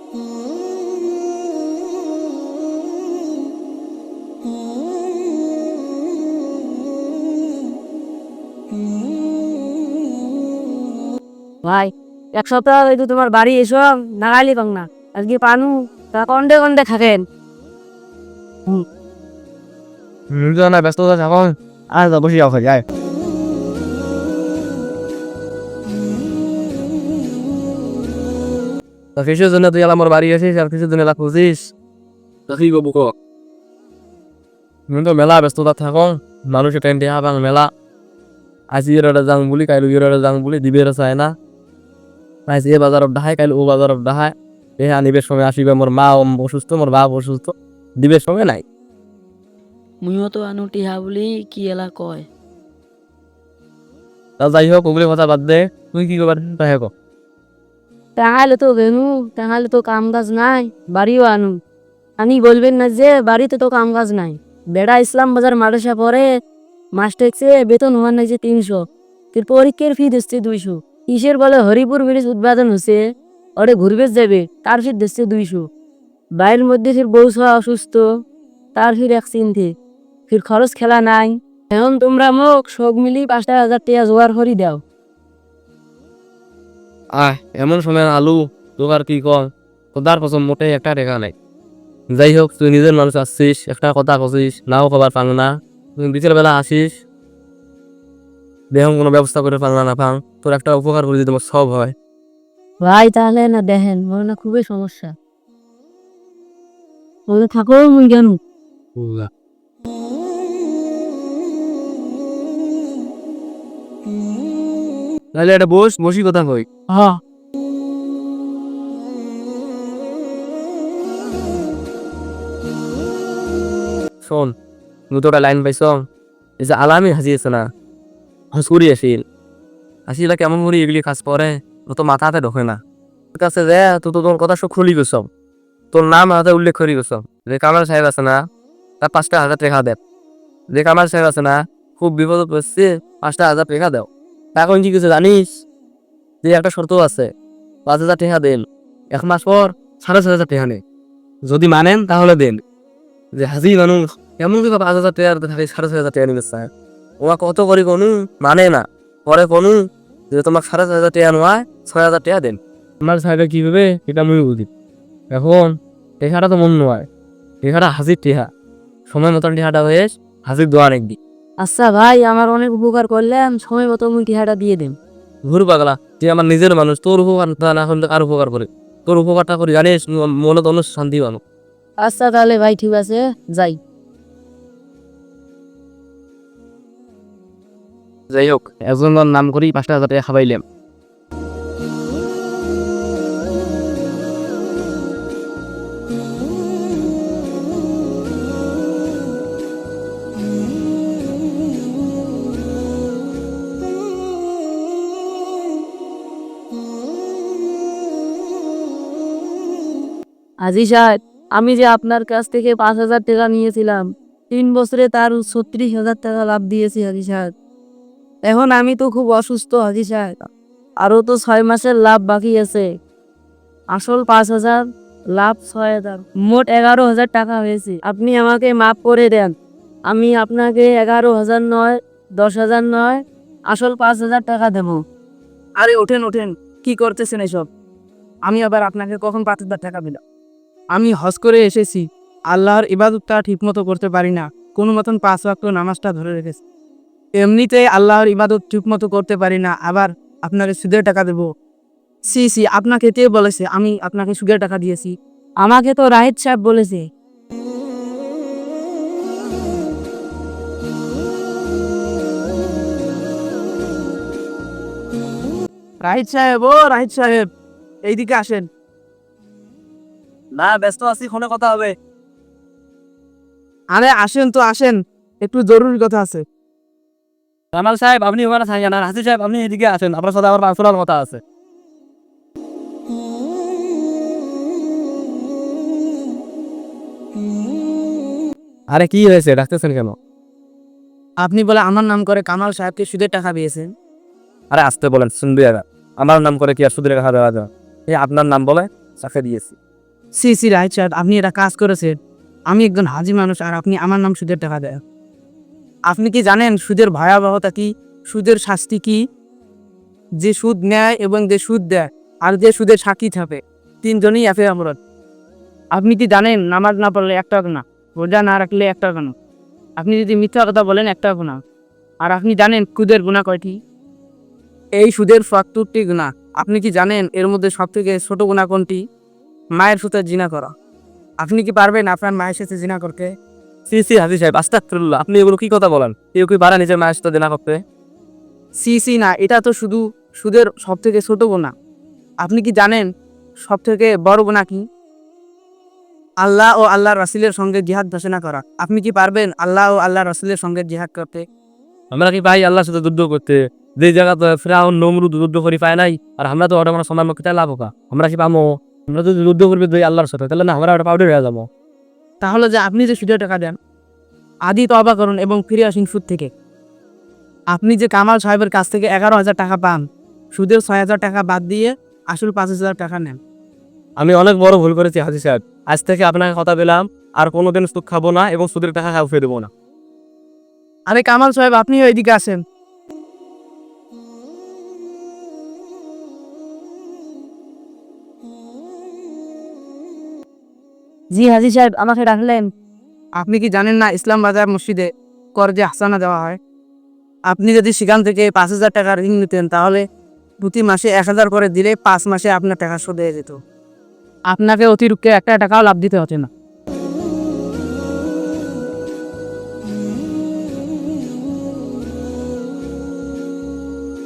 ভাই, এক সপ্তাহ হয়তো তোমার বাড়ি এসো নাগালি পাং না, আজকে পানু তা কন্ডে কন্ডে থাকেন। না ব্যস্ততা থাকুন আর বসে যাও যায় কিছুর জন্য তুই আমার বাড়ি আসিস আর কিছুর জন্য খুঁজিস কি করবো ক তো মেলা ব্যস্ততা থাকুন মানুষের টেন্টে হাবাং মেলা আজি এরা যাং বলি কাইল এরা যাং বলি দিবের চায় না আজ এ বাজারত ডাহাই কাইল ও বাজারত ডাহাই এ আনিবের সময় আসিবে মোর মা অসুস্থ মোর বাপ অসুস্থ দিবের সময় নাই মুইও তো আনু টিহা বলি কি এলা কয়। তা যাই হোক ওগুলি কথা বাদ দে তুই কি করবার তাই হোক টাঙালে তো গেনু, টাঙালে তো কাম কাজ নাই, বাড়িও আনু। আমি বলবেন না যে বাড়িতে তো কাম কাজ নাই। বেড়া ইসলাম বাজার মাদ্রাসা পড়ে, মাস টেকছে বেতন হওয়ার নাই যে 300, তোর পরীক্ষার ফি দিচ্ছে 200। কিসের বলে হরিপুর ব্রিজ উদ্বোধন হচ্ছে, ওরে ঘুরবে যাবে, তার ফি দিচ্ছে 200। বাইরের মধ্যে ফির বউ ছোয়া অসুস্থ, তার ফির এক চিন্তে, ফির খরচ খেলা নাই। এখন তোমরা মোক সব মিলি 5,000 টাকা জোগাড় করি দাও। এমন সময় আলু তোর আর কি কম তোদার পছন্দ মোটে একটা রেখা নাই যাই হোক তুই নিজের মানুষ আসছিস একটা কথা কছিস নাও খবর পাং না তুই বিকেল বেলা আসিস দেখুন কোনো ব্যবস্থা করে পাং না পাং তোর একটা উপকার করে দিতে সব হয় ভাই তাহলে না দেখেন, মনে না খুবই সমস্যা, বলে থাকো মুই জানু। তাহলে এটা বসি কথা কই হ্যাঁ, শোন দুটোটা লাইন পাইছ এই যে আলামী হাসিয়েছে না হসুরি আসিল হাসিলা কেমন করি এগুলি কাজ পরে ও তো মাথাতে ঢোকে না তোর কাছে যে তুই তো তোর কথা সব খুলি গেছ তোর নাম হাতে উল্লেখ করি গেছ যে কামাল সাহেব আছে না তার 5,000 টাকা দেব যে কামাল সাহেব আছে না খুব বিপদ পড়ছে 5,000 টাকা দাও এখন কি কিছু জানিস যে একটা শর্ত আছে 5,000 টাকা দেন 1 মাস পর 6,500 টাকা নেই যদি মানেন তাহলে দেন যে হাজি মানুষ এমন কি 5,000 টাকা 6,500 টাকা নিবে স্যার ওরা কত করি কোনো মানে না পরে কোনো যে তোমার 6,500 টাকা নয় 6,000 টাকা দেন আমার সাইডে কি হবে এটা আমি বুঝি এখন টেহাটা তো মন নয় টেহাটা হাজির টেহা সময় মতন টেহাটা হয়ে হাজির দোয়া নাকবি আচ্ছা ভাই, আমার অনেক উপকার করলাম, সময় মতো মুই টিহাটা দিয়ে দেন। ঘুর পাগলা তুই আমার নিজের মানুষ তোর উপকার না করলে কার উপকার করে তোর উপকারটা করি জানিস মনে তো শান্তি পাবো আচ্ছা তাহলে ভাই ঠিক আছে, যাই। যাই হোক একজনের নাম করি 5,000 টাকা খাবাইলাম আজি সাহেব, আমি যে আপনার কাছ থেকে 5,000 টাকা নিয়েছিলাম, 3 বছরে তার 36,000 টাকা লাভ দিয়েছি হাজি সাহেব। এখন আমি তো খুব অসুস্থ হাজি সাহেব, আরও তো 6 মাসের লাভ বাকি আছে। আসল 5,000, লাভ 6,000, মোট 11,000 টাকা হয়েছে। আপনি আমাকে মাফ করে দেন, আমি আপনাকে 11,000 নয়, 10,000 নয়, আসল 5,000 টাকা দেব। আরে ওঠেন ওঠেন, কি করতেছেন এসব? আমি আবার আপনাকে কখন 5,000 টাকা দিলাম? আমি হজ করে এসেছি, আল্লাহর ইবাদতটা ঠিকমতো করতে পারি না, কোনো মতন 5 ওয়াক্ত নামাজটা ধরে রেখেছি। এমনিতেই আল্লাহর ইবাদত ঠিকমতো করতে পারি না, আবার আপনাকে সুদের টাকা দেব? সি আপনাকে কে বলেছে আমি আপনাকে সুদের টাকা দিয়েছি? আমাকে তো রাহিত সাহেব বলেছে। রাহিত সাহেব, ও রাহিত সাহেব, এইদিকে আসেন। না ব্যস্ত আছি ফোনে কথা হবে আরে আসেন তো আসেন, একটু জরুরি কথা আছে। কামাল সাহেব আপনি ওখানে থাকেন আর হাসি সাহেব আপনি এদিকে আসেন আপনার সাথে আমার পাঁচশোর কথা আছে আরে কি হয়েছে ডাকতেছেন কেন আপনি বলে আমার নাম করে কামাল সাহেবকে সুদের টাকা দিয়েছেন? আরে আসতে বলেন শুনবি আমার নাম করে কি আর সুদের টাকা দেওয়া যায় এই আপনার নাম বলে চাকরি দিয়েছি সি সি রাইট স্যার, আপনি এটা কাজ করেছেন। আমি একজন হাজি মানুষ আর আপনি আমার নাম সুদের টাকা দেয়। আপনি কি জানেন সুদের ভয়াবহতা কি, সুদের শাস্তি কি? যে সুদ নেয় এবং যে সুদ দেয় আর যে সুদের সাক্ষী থাকে, তিনজনই এফে অপরাধ। আপনি কি জানেন নামাজ না পড়লে 1 টাকা না, রোজা না রাখলে 1 টাকা না, আপনি যদি মিথ্যা কথা বলেন 1 টাকা না। আর আপনি জানেন সুদের গুনাহ কয়টি? এই সুদের 70টি গুনাহ। আপনি কি জানেন এর মধ্যে সবথেকে ছোট গুনাহ কোনটি? মায়ের সাথে জিনা করা। আপনি কি পারবেন আপনার মায়ের সাথে জিনা করতে? সি সি হাজি সাহেব, আস্তাগফিরুল্লাহ, আপনি এগুলো কি কথা বলেন? কেউ কি পারে নিজের মায়ের সাথে দেনা করতে? সি সি না, এটা তো শুধু সুদের সবথেকে ছোট গুনাহ। আপনি কি জানেন সবথেকে বড় গুনাহ কি? আল্লাহ ও আল্লাহর রাসূলের সঙ্গে জিহাদ ঘোষণা করা। আপনি কি পারবেন আল্লাহ ও আল্লাহর রাসূলের সঙ্গে জিহাদ করতে? আমরা কি পাই আল্লাহর সাথে যুদ্ধ করতে? যে জায়গাতে ফিরাউন নমরুদ যুদ্ধ করি পায় নাই, আর আমরা তো ওটা মানে সময় মুক্তিতে লাভ হোক, আমরা কি পাবো? আমরা যদি যুদ্ধ করবি দুই আল্লাহর সাথে, তাহলে না আমরা ওটা পাউডার হয়ে যাবো। তাহলে যে আপনি যে সুদের টাকা দেন, আদি তওবা করুন এবং ফিরে আসুন সুদ থেকে। আপনি যে কামাল সাহেবের কাছ থেকে 11,000 টাকা পান, সুদের 6,000 টাকা বাদ দিয়ে আসল 5,000 টাকা নেন। আমি অনেক বড় ভুল করেছি হাজি সাহেব। আজ থেকে আপনাকে কথা দিলাম আর কোনোদিন সুদ খাবো না এবং সুদের টাকা খাওয়া দেবো না। আরে কামাল সাহেব, আপনিও এদিকে আসেন। জি হাজি সাহেব, আমাকে ডাকলেন? আপনি কি জানেন না ইসলাম বাজার মসজিদে করজে হাসানা দেওয়া হয়? আপনি যদি সেখান থেকে 5,000 টাকা ঋণ নিতেন, তাহলে প্রতি মাসে 1,000 করে দিলে 5 মাসে আপনার টাকা শোধ হয়ে যেত। আপনাকে অতিরিক্ত 1 টাকাও লাভ দিতে হতো না।